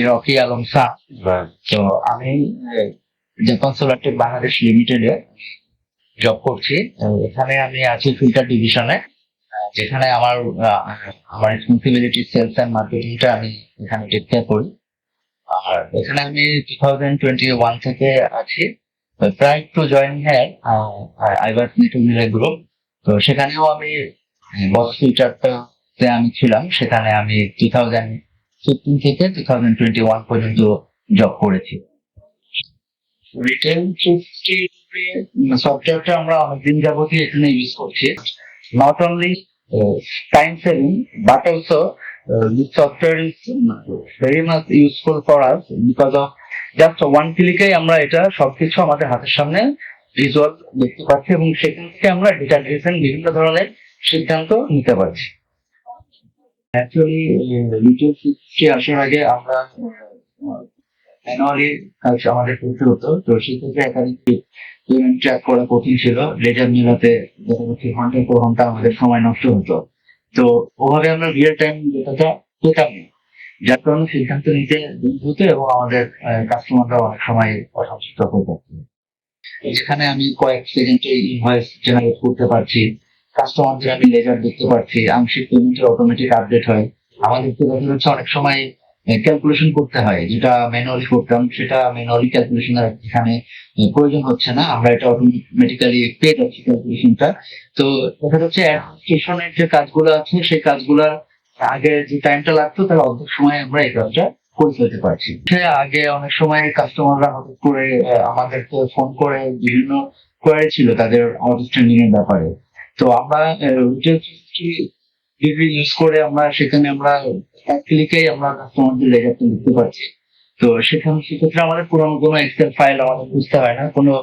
Rocky Alam sir. তো আমি Japan সোলারটেক Bangladesh লিমিটেডে জব করছি। তো এখানে আমি আছি ফিল্টার ডিভিশনে, যেখানে আমার রেসপন্সিবিলিটি সেলস অ্যান্ড মার্কেটিংটা আমি এখানে টেক কেয়ার করি। আর এখানে আমি 2021 থেকে আছি। প্রায় টু জয়েনিং হ্যাঁ আই ওয়াজ নিটুমিলা গ্রুপ। তো সেখানেও আমি বস ফিল্টারটাতে আমি ছিলাম। সেখানে আমি 2015 থেকে 2021 পর্যন্ত জব করেছি। রিটেল 360 সফটওয়্যারটা আমরা অনেকদিন যাবতই এখানে ইউজ করছি। Not only time saving but also this software is very much useful for us because of just one ক্লিকেই আমরা এটা সবকিছু আমাদের হাতের সামনে ভিজুয়াল দেখতে পাচ্ছি এবং সেখান থেকে আমরা ডেটা ড্রিভেন বিভিন্ন ধরনের সিদ্ধান্ত নিতে পারছি। অ্যাকচুয়ালি রিটেল 360 আসার আগে আমরা ম্যানুয়ালি কাজ আমাদের করতে হতো। তো সেক্ষেত্রে একাধিক পেমেন্ট ট্র্যাক করা কঠিন ছিল। লেজার মেলাতে দেখা যাচ্ছে ঘন্টার পর ঘন্টা আমাদের সময় নষ্ট হতো। তো ওভাবে আমরা রিয়েল টাইম ডেটাটা পেতাম না, যার কারণে সিদ্ধান্ত নিতে দেরি হতো এবং আমাদের কাস্টমাররা অনেক সময় অসন্তুষ্ট হয়ে যেত। যেখানে আমি কয়েক সেকেন্ডে ইনভয়েস জেনারেট করতে পারছি, কাস্টমারদের আমি লেজার দেখতে পাচ্ছি, আংশিক পেমেন্টের অটোমেটিক আপডেট হয়। আমাদেরকে দেখা যাচ্ছে অনেক সময় ক্যালকুলেশন করতে হয়, যেটা ম্যানুয়ালি করতাম সেটা ম্যানুয়ালি ক্যালকুলেশন আর এখানে প্রয়োজন হচ্ছে না, আমরা এটা অটোমেটিক্যালি পেয়ে যাচ্ছি ক্যালকুলেশনটা। তো দেখা যাচ্ছে অ্যাডমিনিস্ট্রেশনের যে কাজগুলো আছে সেই কাজগুলা আগে যে টাইমটা লাগতো তার অর্ধেক সময় আমরা এই কাজটা করে ফেলতে পারছি। আগে অনেক সময় কাস্টমাররা হঠাৎ করে আমাদেরকে ফোন করে বিভিন্ন কোয়ারি ছিল তাদের আউটস্ট্যান্ডিং এর ব্যাপারে। তো আমরা রিটেল ডিগ্রি ইউজ করে আমরা এক ক্লিকেই আমরা কাস্টমারদের লেজারটা দিতে পারছি। তো সেক্ষেত্রে আমাদের পুরোনো কোনো এক্সেল ফাইল আমাদের বুঝতে হয় না, কোনো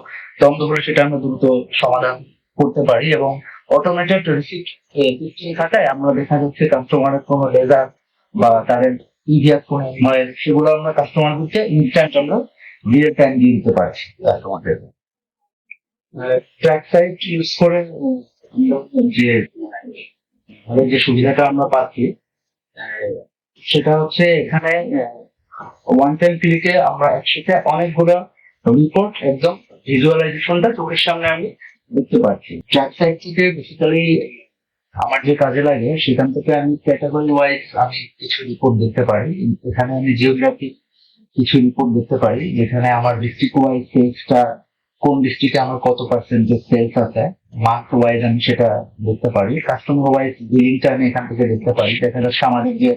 দ্বন্দ্ব করে সেটা আমরা দ্রুত সমাধান করতে পারি এবং অটোমেটেড রিসিপ্ট সিস্টেম থাকায় আমরা দেখা যাচ্ছে কাস্টমারের কোনো লেজার বা তাদের ইভিআর কোনো ইনভয়েস সেগুলো আমরা কাস্টমারদেরকে ইনস্ট্যান্ট আমরা রিয়েল টাইম দিয়ে দিতে পারছি কাস্টমারদের। ট্র্যাক সাইট ইউজ করে যে যে সুবিধাটা আমরা পাচ্ছি সেটা হচ্ছে এখানে ওয়ান টাইম ক্লিকে আমরা একসাথে অনেকগুলো রিপোর্ট একদম ভিজুয়ালাইজেশনটা চোখের সামনে আমি দেখতে পাচ্ছি। ট্র্যাক সাইট থেকে বেসিক্যালি আমার যে কাজে লাগে সেখান থেকে আমি ক্যাটাগরি ওয়াইজ আমি কিছু রিপোর্ট দেখতে পারি। এখানে আমি জিওগ্রাফি কিছু রিপোর্ট দেখতে পারি, যেখানে আমার ডিস্ট্রিক্ট ওয়াইজ সেলসটা কোন ডিস্ট্রিক্টে আমার কত পার্সেন্টেজ সেলস আছে, মান্থ ওয়াইজ আমি সেটা দেখতে পারি। কাস্টমার ওয়াইজ বিলিংটা আমি এখান থেকে দেখতে পারি। দেখা যাচ্ছে আমাদের যে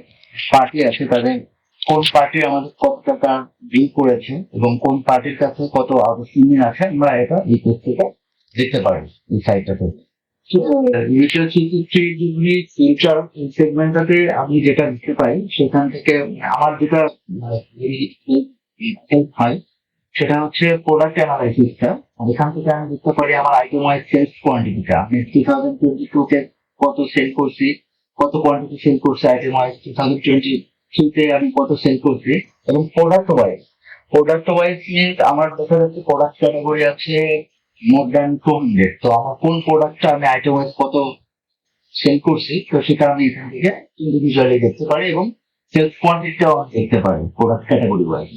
পার্টি আছে তাদের কোন পার্টি আমাদের কত টাকা বিল করেছে এবং কোন পার্টির কাছে কত আউটস্ট্যান্ডিং আছে, আমরা এটা এই পেজ থেকে দেখতে পারি এই সাইটটা থেকে। রিটেল 360 ডিগ্রি ফিউচার সেগমেন্টটাতে আমি যেটা দেখতে পাই সেখান থেকে আমার যেটা হয় সেটা হচ্ছে প্রোডাক্ট অ্যানালাইসিসটা। এখান থেকে আমি দেখতে পারি আমার আইটেম ওয়াইজ সেলস কোয়ান্টিটিটা, আমি 2022 তে কত সেল করছি, কত কোয়ান্টিটি সেল করছি আইটেম ওয়াইজ, 2023 তে আমি কত সেল করছি এবং প্রোডাক্ট ওয়াইজ মিনস আমার দেখা যাচ্ছে প্রোডাক্ট ক্যাটাগরি আছে মোর দ্যান 200। তো আমার কোন প্রোডাক্টটা আমি আইটেম ওয়াইজ কত সেল করছি তো সেটা আমি এখান থেকে ইন্ডিভিজুয়ালি দেখতে পারি এবং সেলস কোয়ান্টিটিটাও আমি দেখতে পারি প্রোডাক্ট ক্যাটাগরি ওয়াইজ।